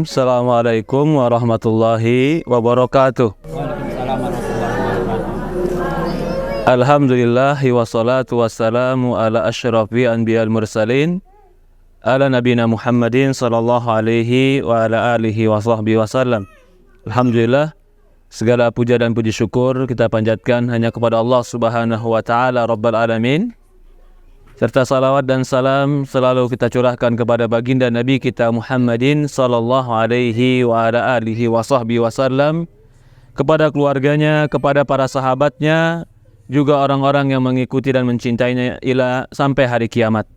Assalamualaikum warahmatullahi wabarakatuh. Waalaikumsalam warahmatullahi wabarakatuh. Alhamdulillahi wassalatu wassalamu ala asyrafil anbiya'il mursalin ala nabina Muhammadin sallallahu alaihi wa ala alihi wa sahbihi wasallam. Alhamdulillah, segala puja dan puji syukur kita panjatkan hanya kepada Allah Subhanahu wa taala Rabbal alamin. Serta salawat dan salam selalu kita curahkan kepada baginda Nabi kita Muhammadin sallallahu alaihi wa ala alihi wa sahbihi wasallam, kepada keluarganya, kepada para sahabatnya, juga orang-orang yang mengikuti dan mencintainya ila sampai hari kiamat.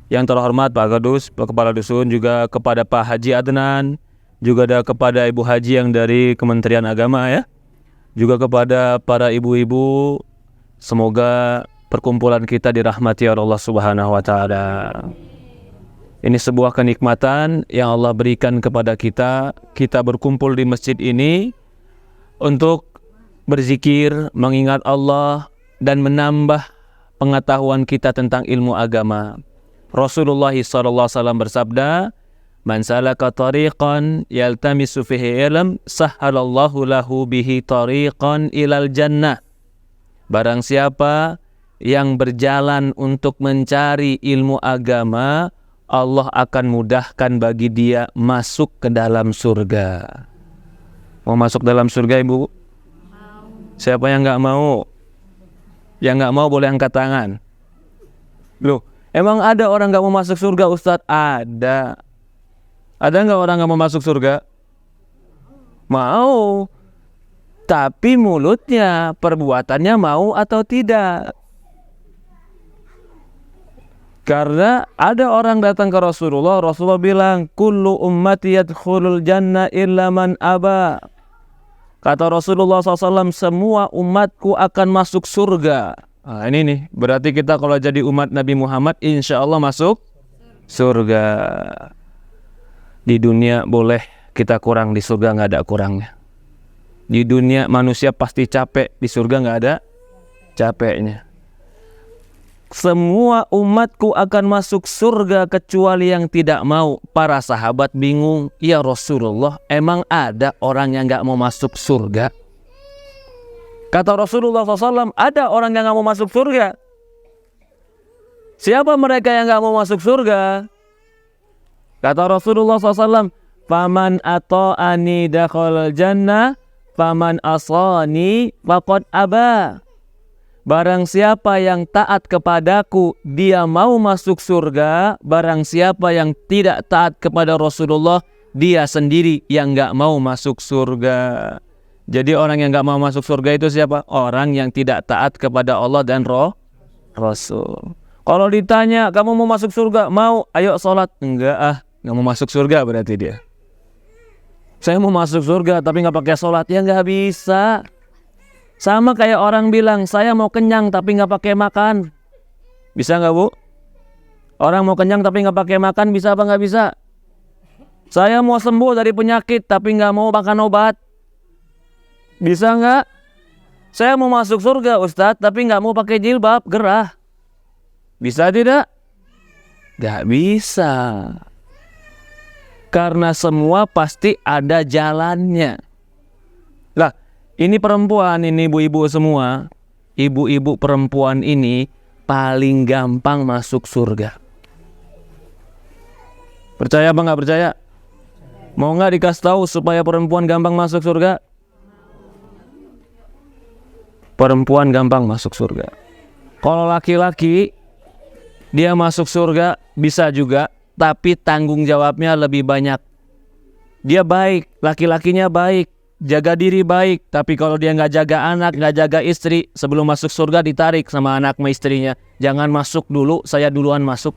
Yang terhormat Pak Gadus, Pak Kepala Dusun, juga kepada Pak Haji Adnan, juga ada kepada Ibu Haji yang dari Kementerian Agama ya, juga kepada para ibu-ibu. Semoga perkumpulan kita dirahmati oleh Allah Subhanahu wa taala. Ini sebuah kenikmatan yang Allah berikan kepada kita. Kita berkumpul di masjid ini untuk berzikir, mengingat Allah, dan menambah pengetahuan kita tentang ilmu agama. Rasulullah SAW bersabda, "Man salaka tariqan yaltamisu fihi ilm, sahhalallahu lahu bihi tariqan ilal jannah." Barang siapa yang berjalan untuk mencari ilmu agama, Allah akan mudahkan bagi dia masuk ke dalam surga. Mau masuk dalam surga, Ibu? Siapa yang nggak mau? Yang nggak mau boleh angkat tangan. Loh, emang ada orang nggak mau masuk surga, Ustadz? Ada. Ada nggak orang nggak mau masuk surga? Mau. Tapi mulutnya, perbuatannya mau atau tidak? Karena ada orang datang ke Rasulullah, Rasulullah bilang, "Kullu ummati yadkhulul jannah illa man aba." Kata Rasulullah SAW, semua umatku akan masuk surga. Nah, ini nih, berarti kita kalau jadi umat Nabi Muhammad, insya Allah masuk surga. Di dunia boleh kita kurang, di surga nggak ada kurangnya. Di dunia manusia pasti capek, di surga nggak ada capeknya. Semua umatku akan masuk surga kecuali yang tidak mau. Para sahabat bingung, ya Rasulullah, emang ada orang yang gak mau masuk surga? Kata Rasulullah SAW, ada orang yang gak mau masuk surga. Siapa mereka yang gak mau masuk surga? Kata Rasulullah SAW, "Faman ata'ani dakhalal jannah, faman asani faqad aba." Barang siapa yang taat kepadaku, dia mau masuk surga. Barang siapa yang tidak taat kepada Rasulullah, dia sendiri yang gak mau masuk surga. Jadi orang yang gak mau masuk surga itu siapa? Orang yang tidak taat kepada Allah dan Rasul. Kalau ditanya, kamu mau masuk surga? Mau, ayo sholat. Enggak gak mau masuk surga berarti dia. Saya mau masuk surga tapi gak pakai sholat. Ya gak bisa. Sama kayak orang bilang, saya mau kenyang tapi nggak pakai makan. Bisa nggak, Bu? Orang mau kenyang tapi nggak pakai makan, bisa apa nggak bisa? Saya mau sembuh dari penyakit tapi nggak mau makan obat. Bisa nggak? Saya mau masuk surga, Ustadz, tapi nggak mau pakai jilbab, gerah. Bisa tidak? Nggak bisa. Karena semua pasti ada jalannya. Lah, ini perempuan, ini ibu-ibu semua. Ibu-ibu perempuan ini paling gampang masuk surga. Percaya apa nggak percaya? Mau nggak dikasih tahu supaya perempuan gampang masuk surga? Perempuan gampang masuk surga. Kalau laki-laki, dia masuk surga bisa juga, tapi tanggung jawabnya lebih banyak. Dia baik, laki-lakinya baik, jaga diri baik, tapi kalau dia nggak jaga anak, nggak jaga istri, sebelum masuk surga ditarik sama anak sama istrinya. Jangan masuk dulu, saya duluan masuk.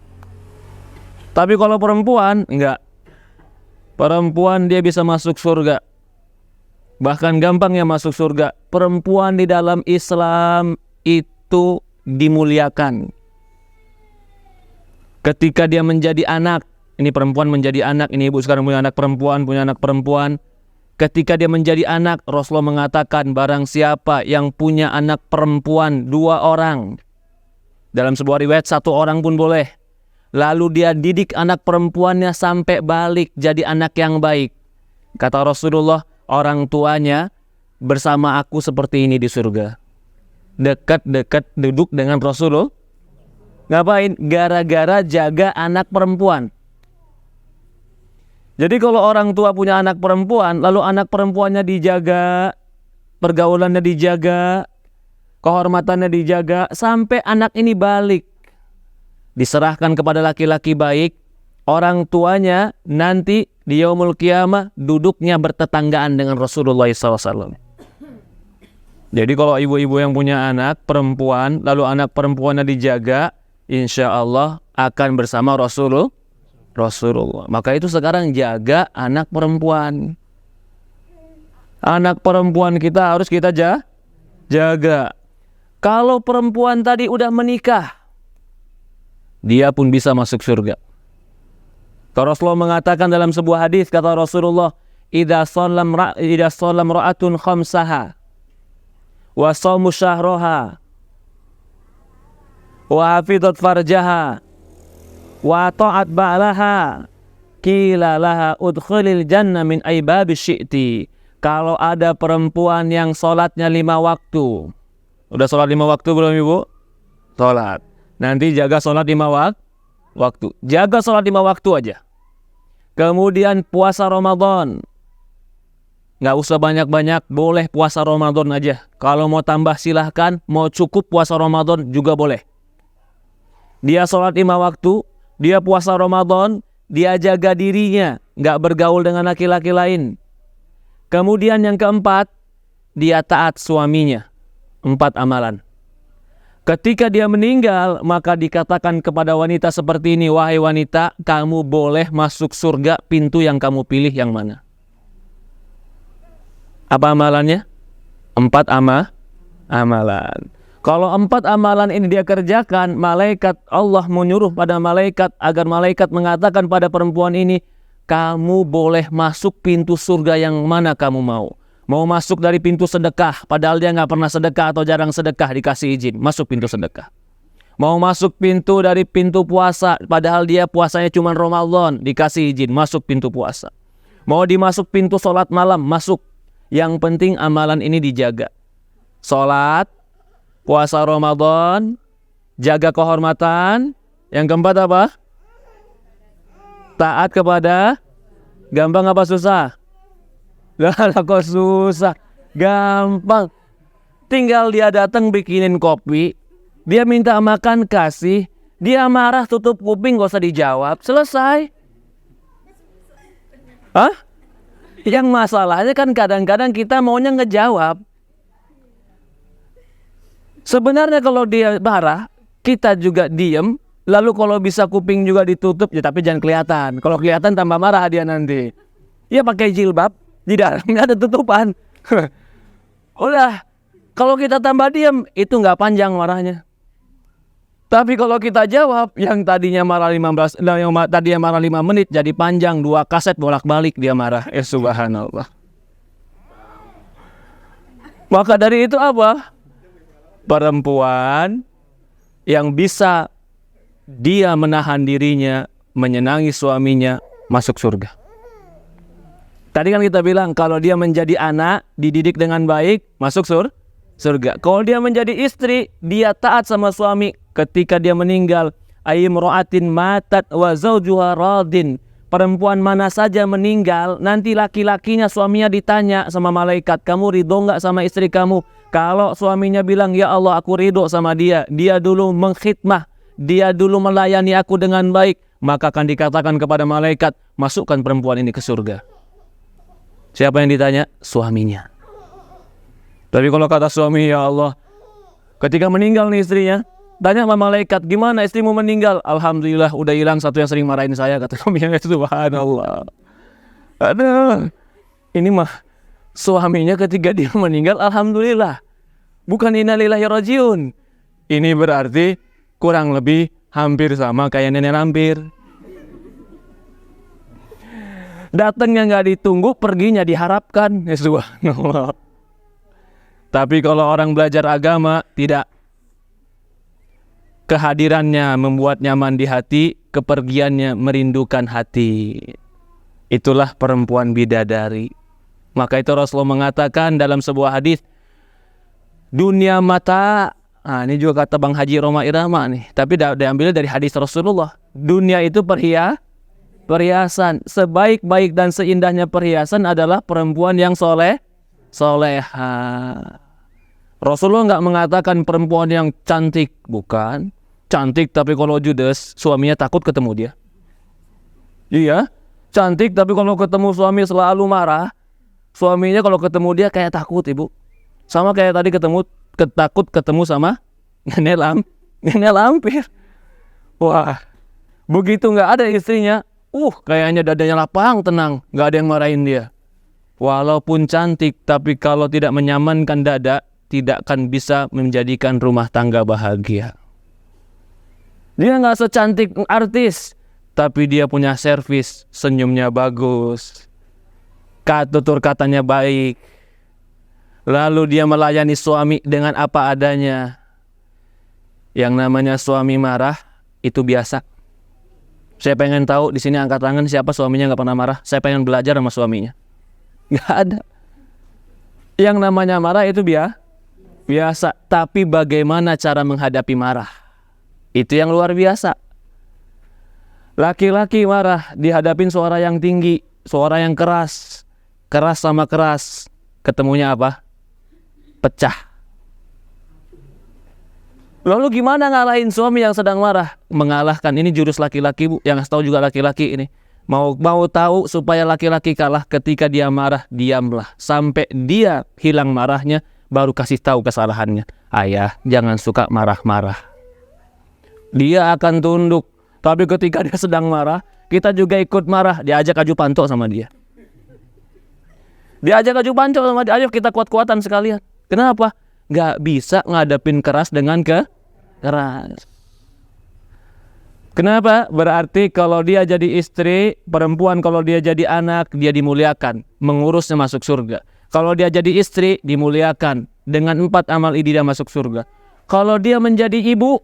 Tapi kalau perempuan, enggak. Perempuan dia bisa masuk surga. Bahkan gampang ya masuk surga. Perempuan di dalam Islam itu dimuliakan. Ketika dia menjadi anak, ini perempuan menjadi anak, ini ibu sekarang punya anak perempuan. Ketika dia menjadi anak, Rasulullah mengatakan barang siapa yang punya anak perempuan 2 orang, dalam sebuah riwayat 1 orang pun boleh, lalu dia didik anak perempuannya sampai balik jadi anak yang baik, Kata Rasulullah, orang tuanya bersama aku seperti ini di surga. Dekat-dekat duduk dengan Rasulullah. Ngapain? Gara-gara jaga anak perempuan. Jadi kalau orang tua punya anak perempuan, lalu anak perempuannya dijaga, pergaulannya dijaga, kehormatannya dijaga, sampai anak ini balik, diserahkan kepada laki-laki baik, orang tuanya nanti di yaumul qiyamah duduknya bertetanggaan dengan Rasulullah SAW. Jadi kalau ibu-ibu yang punya anak perempuan, lalu anak perempuannya dijaga, insya Allah akan bersama Rasulullah. Maka itu sekarang jaga anak perempuan. Anak perempuan kita harus kita jaga. Kalau perempuan tadi udah menikah, dia pun bisa masuk surga. Kalau Rasulullah mengatakan dalam sebuah hadis, kata Rasulullah, idza shallam ra'atun khamsaha wa shaumu syahraha wa hafizat farjaha wa ta'at ba'laha qila laha udkhulil jannah min aibabis syi'ti. Kalau ada perempuan yang sholatnya 5 waktu. Udah sholat 5 waktu belum ibu? Sholat. Nanti jaga sholat 5 waktu. Jaga sholat 5 waktu aja. Kemudian puasa Ramadan. Nggak usah banyak-banyak, boleh puasa Ramadan aja. Kalau mau tambah silahkan, mau cukup puasa Ramadan juga boleh. Dia sholat 5 waktu, dia puasa Ramadan, dia jaga dirinya, nggak bergaul dengan laki-laki lain. Kemudian yang keempat, dia taat suaminya. 4 amalan. Ketika dia meninggal, maka dikatakan kepada wanita seperti ini, wahai wanita, kamu boleh masuk surga, pintu yang kamu pilih yang mana? Apa amalannya? 4 amalan. Kalau 4 amalan ini dia kerjakan, malaikat Allah menyuruh pada malaikat agar malaikat mengatakan pada perempuan ini, kamu boleh masuk pintu surga yang mana kamu mau. Mau masuk dari pintu sedekah, padahal dia nggak pernah sedekah atau jarang sedekah, dikasih izin, masuk pintu sedekah. Mau masuk pintu dari pintu puasa, padahal dia puasanya cuma Ramadan, dikasih izin, masuk pintu puasa. Mau dimasuk pintu sholat malam, masuk. Yang penting amalan ini dijaga. Sholat, puasa Ramadan, jaga kehormatan. Yang keempat apa? Taat kepada, gampang apa susah? Lah kok susah? Gampang. Tinggal dia datang bikinin kopi, dia minta makan kasih, dia marah tutup kuping gak usah dijawab, selesai. Hah? Yang masalahnya kan kadang-kadang kita maunya ngejawab. Sebenarnya kalau dia marah, kita juga diem. Lalu kalau bisa kuping juga ditutup, ya tapi jangan kelihatan. Kalau kelihatan tambah marah dia nanti. Ya pakai jilbab, di dalamnya ada tutupan. Udah, kalau kita tambah diem, itu nggak panjang marahnya. Tapi kalau kita jawab, yang tadinya marah 5 menit jadi panjang, 2 kaset bolak-balik dia marah. Subhanallah. Maka dari itu apa? Perempuan yang bisa dia menahan dirinya, menyenangi suaminya, masuk surga. Tadi kan kita bilang kalau dia menjadi anak, dididik dengan baik, masuk surga. Kalau dia menjadi istri, dia taat sama suami. Ketika dia meninggal, ayyimra'atin matat wa zawjuha radin. Perempuan mana saja meninggal, nanti laki-lakinya, suaminya ditanya sama malaikat, kamu ridho nggak sama istri kamu? Kalau suaminya bilang, ya Allah aku ridho sama dia, dia dulu mengkhidmah, dia dulu melayani aku dengan baik, maka akan dikatakan kepada malaikat, masukkan perempuan ini ke surga. Siapa yang ditanya? Suaminya. Tapi kalau kata suami, ya Allah, ketika meninggal nih istrinya, tanya sama malaikat, gimana istrimu meninggal? Alhamdulillah udah hilang satu yang sering marahin saya, kata suaminya. Subhanallah. Aduh, ini mah suaminya ketika dia meninggal, alhamdulillah. Bukan innalillahi rajiun. Ini berarti kurang lebih hampir sama kayak nenek lampir. Datangnya nggak ditunggu, perginya diharapkan. Subhanallah. Tapi kalau orang belajar agama, tidak. Kehadirannya membuat nyaman di hati, kepergiannya merindukan hati. Itulah perempuan bidadari. Maka itu Rasulullah mengatakan dalam sebuah hadis, dunia mata. Nah, ini juga kata Bang Haji Roma Irama nih, tapi diambil dari hadis Rasulullah. Dunia itu perhiasan. Sebaik-baik dan seindahnya perhiasan adalah perempuan yang soleha. Rasulullah nggak mengatakan perempuan yang cantik, bukan. Cantik tapi kalau judes, suaminya takut ketemu dia. Iya, cantik tapi kalau ketemu suami selalu marah. Suaminya kalau ketemu dia kayak takut, ibu. Sama kayak tadi takut ketemu sama nenek lampir. Wah, begitu nggak ada istrinya, kayaknya dadanya lapang, tenang, nggak ada yang marahin dia. Walaupun cantik, tapi kalau tidak menyamankan dada, tidak akan bisa menjadikan rumah tangga bahagia. Dia nggak secantik artis, tapi dia punya servis, senyumnya bagus, tutur katanya baik. Lalu dia melayani suami dengan apa adanya. Yang namanya suami marah itu biasa. Saya pengen tahu di sini angkat tangan siapa suaminya nggak pernah marah. Saya pengen belajar sama suaminya. Nggak ada. Yang namanya marah itu biasa. Tapi bagaimana cara menghadapi marah? Itu yang luar biasa. Laki-laki marah dihadapin suara yang tinggi, suara yang keras. Keras sama keras, ketemunya apa? Pecah. Lalu gimana ngalahin suami yang sedang marah? Mengalahkan, ini jurus laki-laki, Bu. Yang tahu juga laki-laki ini. Mau tahu supaya laki-laki kalah ketika dia marah, diamlah. Sampai dia hilang marahnya, baru kasih tahu kesalahannya. Ayah, jangan suka marah-marah. Dia akan tunduk. Tapi ketika dia sedang marah, kita juga ikut marah. Diajak aju pantok sama dia. Diajak aju pantok sama dia. Ayo kita kuat-kuatan sekalian. Kenapa? Gak bisa ngadepin keras dengan keras. Kenapa? Berarti kalau dia jadi istri, perempuan kalau dia jadi anak, dia dimuliakan. Mengurusnya masuk surga. Kalau dia jadi istri, dimuliakan. Dengan 4 amal ini dia masuk surga. Kalau dia menjadi ibu,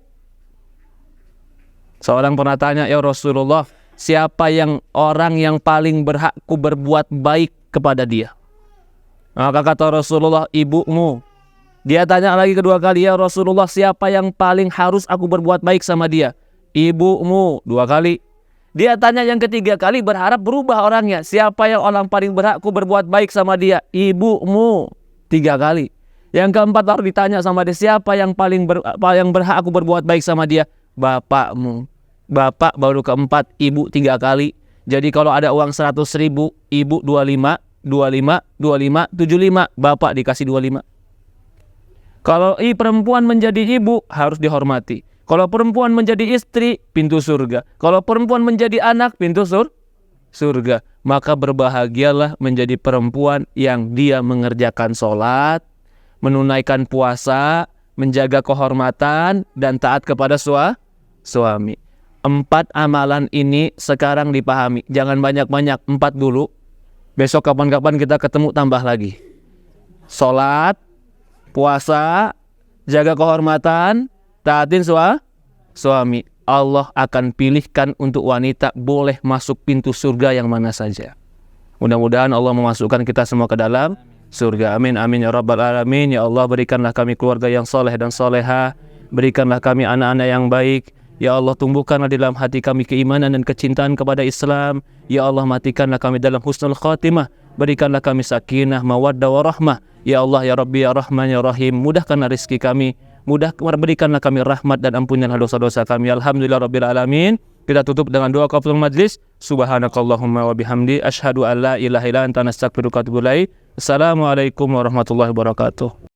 seorang pernah tanya, ya Rasulullah, siapa yang orang yang paling berhak ku berbuat baik kepada dia? Maka kata Rasulullah, ibumu. Dia tanya lagi kedua kali, ya Rasulullah, siapa yang paling harus aku berbuat baik sama dia? Ibumu. 2 kali. Dia tanya yang ketiga kali, berharap berubah orangnya. Siapa yang orang paling berhak aku berbuat baik sama dia? Ibumu. 3 kali. Yang keempat baru ditanya sama dia, siapa yang paling berhak aku berbuat baik sama dia? Bapakmu. Bapak baru keempat, ibu 3 kali. Jadi kalau ada uang 100.000, ibu 25, 75, bapak dikasih 25. Kalau perempuan menjadi ibu harus dihormati. Kalau perempuan menjadi istri, pintu surga. Kalau perempuan menjadi anak, pintu surga. Maka berbahagialah menjadi perempuan yang dia mengerjakan sholat, menunaikan puasa, menjaga kehormatan, dan taat kepada suami. 4 amalan ini sekarang dipahami. Jangan banyak-banyak, 4 dulu. Besok kapan-kapan kita ketemu tambah lagi. Sholat, puasa, jaga kehormatan, taatin suami. Allah akan pilihkan untuk wanita boleh masuk pintu surga yang mana saja. Mudah-mudahan Allah memasukkan kita semua ke dalam surga. Amin, amin ya rabbal alamin. Ya Allah, berikanlah kami keluarga yang soleh dan soleha. Berikanlah kami anak-anak yang baik. Ya Allah, tumbuhkanlah di dalam hati kami keimanan dan kecintaan kepada Islam. Ya Allah, matikanlah kami dalam husnul khatimah. Berikanlah kami sakinah, mawaddah, warahmah. Ya Allah, ya Rabbi, ya Rahman, ya Rahim. Mudahkanlah rezeki kami. Berikanlah kami rahmat dan ampunilah dosa-dosa kami. Alhamdulillah Rabbil Alamin. Kita tutup dengan doa kafaratul majlis. Subhanakallahumma wa bihamdi. Asyhadu an la ilaha illa anta nastaghfiruka wa atubu ilaik. Assalamualaikum warahmatullahi wabarakatuh.